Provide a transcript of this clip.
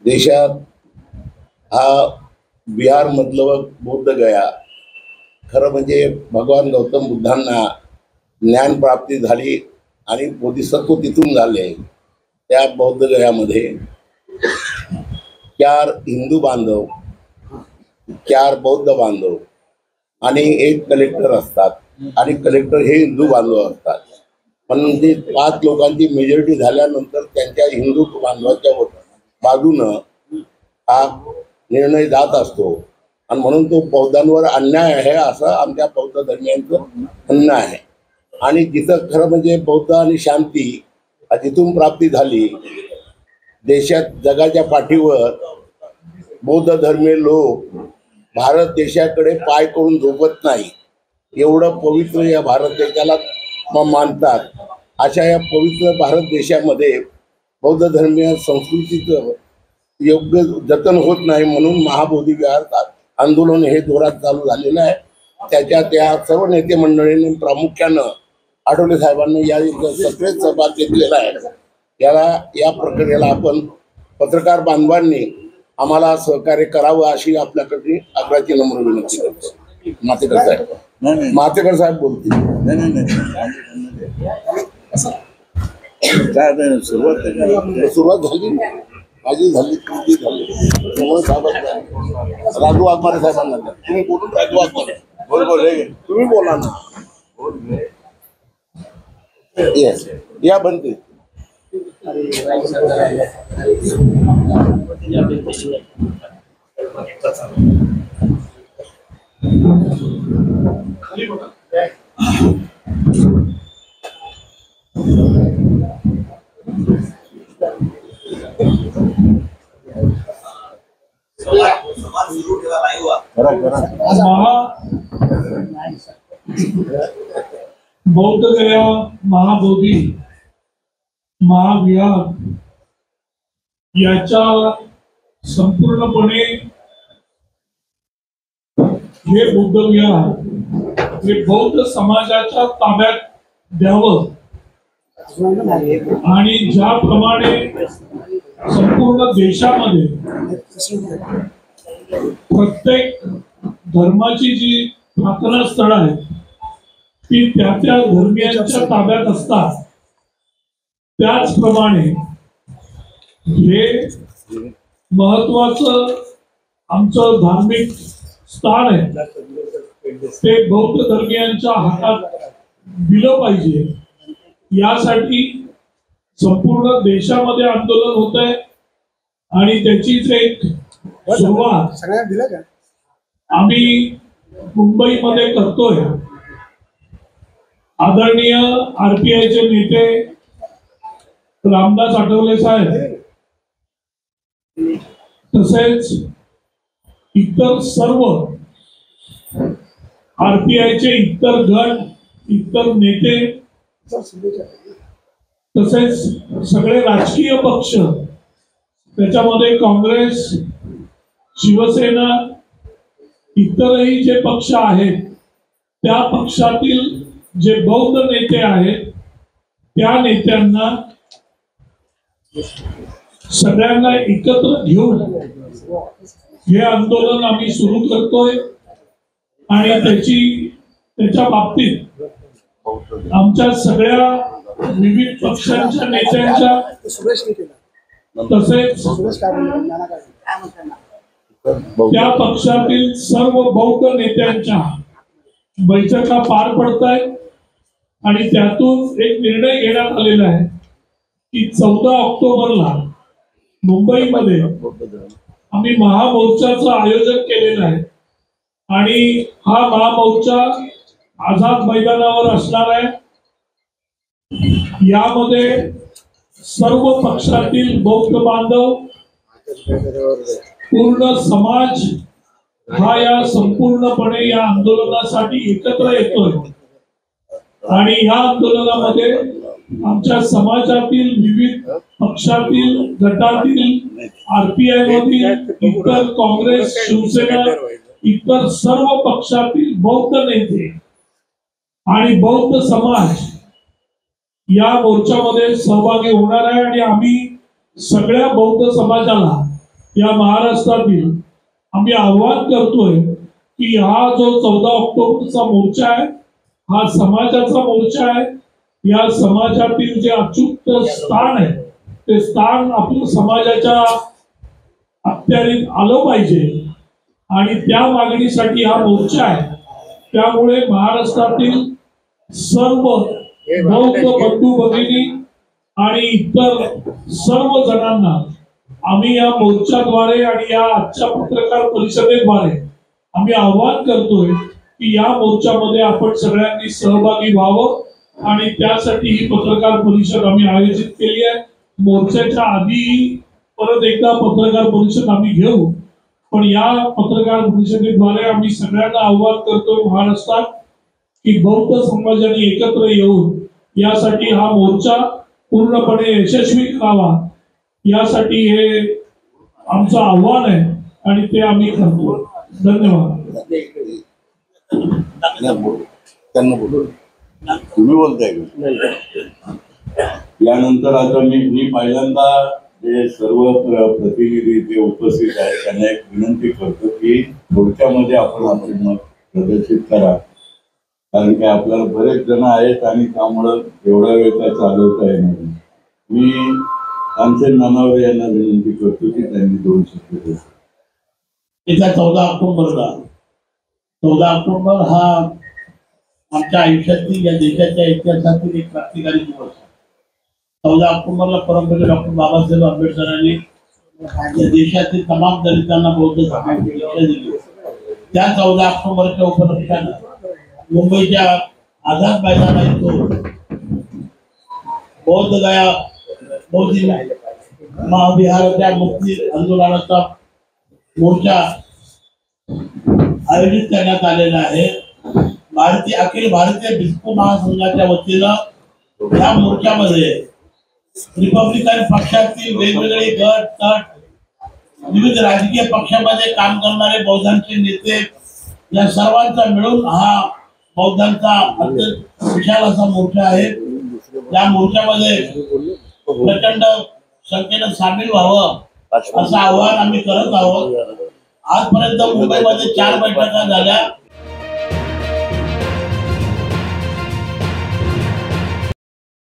देशात हा बिहार मधलं बौद्ध गया, खरं म्हणजे भगवान गौतम बुद्धांना ज्ञान प्राप्ती झाली आणि बोधिसत्व तिथून झाले। त्या बौद्ध गयामध्ये 4 हिंदू बांधव, 4 बौद्ध बांधव आणि 1 कलेक्टर असतात आणि कलेक्टर हे हिंदू बांधव असतात। पण ते 5 लोकांची मेजॉरिटी झाल्यानंतर त्यांच्या हिंदू बांधवाच्या बाजूनं हा निर्णय जात असतो आणि म्हणून तो बौद्धांवर अन्याय आहे असं आमच्या बौद्ध धर्मियांचं म्हणणं आहे। आणि जिथं खरं म्हणजे बौद्ध आणि शांती जिथून प्राप्ती झाली, देशात जगाच्या पाठीवर बौद्ध धर्मीय लोक भारत देशाकडे पाय करून झोपत नाही, एवढं पवित्र या भारत देशाला मानतात। अशा या पवित्र भारत देशामध्ये बौद्ध धर्मीय संस्कृतीचं योग्य जतन होत नाही, म्हणून महाबोधी विहार आंदोलन हे जोरात चालू झालेलं आहे। त्याच्यात या सर्व नेते मंडळींनी प्रामुख्यानं आठवले साहेबांनी या सगळेच सहभाग घेतलेला आहे। या प्रक्रियेला आपण पत्रकार बांधवांनी आम्हाला सहकार्य करावं अशी आपल्याकडे आग्रहाची नम्र विनंती करतो। मातेकर साहेब बोलतील। सुरुवात झाली, माझी झाली, तुमची झाली, राजू वाघमारे साहेबांना तुम्ही बोलून, राजू वाघमारे तुम्ही बोला ना। या बनते बौद्ध गया, महाबोधी, महाविहार याच्या संपूर्णपणे हे बौद्ध विहार हे बौद्ध समाजाच्या ताब्यात द्यावं आणि ज्याप्रमाणे संपूर्ण देशामध्ये प्रत्येक धर्माची जी प्रार्थना स्थळ आहेत ती त्या धर्मियांच्या ताब्यात असतात, त्याचप्रमाणे हे महत्वाचं आमचं धार्मिक स्थान आहे ते बौद्ध धर्मियांच्या हातात दिलं पाहिजे। यासाठी संपूर्ण देशामध्ये आंदोलन होत आहे आणि त्याचीच एक सुरुवात आम्ही मुंबईमध्ये करतोय। आदरणीय आरपीआयचे नेते रामदास आठवले साहेब तसेच इतर सर्व आरपीआयचे इतर गट, इतर नेते तसेच सगळे राजकीय पक्ष, त्याच्यामध्ये काँग्रेस, शिवसेना, इतरही जे पक्ष आहेत त्या पक्षातील जे बौद्ध नेते आहेत त्या नेत्यांना सगळ्यांना एकत्र घेऊन हे आंदोलन आम्ही सुरू करतोय आणि त्याच्या बाबतीत आमच्या सगळ्या विविध पक्षांच्या नेत्यांच्या तसेच त्या पक्षातील सर्व बौद्ध नेत्यांच्या बैठका पार पडतायत आणि त्यातून एक निर्णय घेण्यात आलेला आहे की 14 ऑक्टोबरला मुंबईमध्ये आम्ही महामोर्चाचं आयोजन केलेलं आहे आणि हा महामोर्चा आझाद मैदानावर असणार आहे। यामध्ये सर्व पक्षातील बौद्ध बांधव, पूर्ण समाज हा या संपूर्णपणे या आंदोलनासाठी एकत्र येतोय आणि या आंदोलनामध्ये आमच्या समाजातील विविध पक्षातील गटातील आरपीआय मधील इतर काँग्रेस, शिवसेना, इतर सर्व पक्षातील बौद्ध नेते आणि बौद्ध समाज या मोर्चामध्ये सहभागी होणार आहे आणि आम्ही सगळ्या बौद्ध समाजाला या महाराष्ट्रातील आम्ही आव्हान करतोय की हा जो 14 ऑक्टोबरचा मोर्चा आहे हा समाजाचा मोर्चा आहे. या समाजातील जे अचूक स्थान आहे ते स्थान आपल्या समाजाच्या अखत्यारीत आलं पाहिजे आणि त्या मागणीसाठी हा मोर्चा आहे. त्यामुळे महाराष्ट्रातील सर्व बौद्ध बंधू भगिनी आणि इतर सर्व जणांना आम्ही या मोर्चाद्वारे आणि या आजच्या पत्रकार परिषदेद्वारे आम्ही आवाहन करतोय की या मोर्चामध्ये आपण सगळ्यांनी सहभागी व्हावं आणि त्यासाठी ही पत्रकार परिषद आम्ही आयोजित केली आहे. मोर्चाच्या आधी परत एकदा पत्रकार परिषद आम्ही घेऊ, पण या पत्रकार परिषदेद्वारे आम्ही सगळ्यांना आवाहन करतोय महाराष्ट्रात की बौद्ध समाजाने एकत्र येऊन यासाठी हा मोर्चा पूर्णपणे यशस्वी करावा, यासाठी हे आमचं आव्हान आहे आणि ते आम्ही करतो. धन्यवाद. तुम्ही बोलताय का? यानंतर आता मी पहिल्यांदा जे सर्व प्रतिनिधी इथे उपस्थित आहेत त्यांना एक विनंती करतो की मोर्चामध्ये आपण आपले मत प्रदर्शित करा, कारण की आपल्याला बरेच जण आहेत आणि त्यामुळं एवढा वेळ काय चालवता येणार नाही. मी आमचे नानावरे यांना विनंती करतो की त्यांनी 2 शब्द बोलावे. येत्या 14 ऑक्टोबरला 14 ऑक्टोबर हा आमच्या आयुष्यातील या देशाच्या इतिहासातील एक क्रांतिकारी दिवस आहे. 14 ऑक्टोबरला परमपूज्य डॉक्टर बाबासाहेब आंबेडकरांनी या देशातील तमाम दलितांना बौद्ध धर्माची दीक्षा दिली. त्या 14 ऑक्टोबरच्या उपलक्षानं मुंबईच्या आझाद मैदाना येतो बौद्ध गया बौद्ध महाविहाराच्या मुक्ती आंदोलनाचा मोर्चा आयोजित करण्यात आलेला आहे. अखिल भारतीय भिक्खू महासंघाच्या वतीनं या मोर्चामध्ये रिपब्लिकन पक्षातील वेगवेगळे गट तट विविध राजकीय पक्षामध्ये काम करणारे बौद्धांचे नेते या सर्वांचा मिळून हा बौद्धांचा अत्यंत विशाल असा मोर्चा आहे. या मोर्चामध्ये प्रचंड संख्येनं सामील व्हावं असं आवाहन आम्ही करत आहोत. आजपर्यंत मुंबईमध्ये 4 बैठका झाल्या.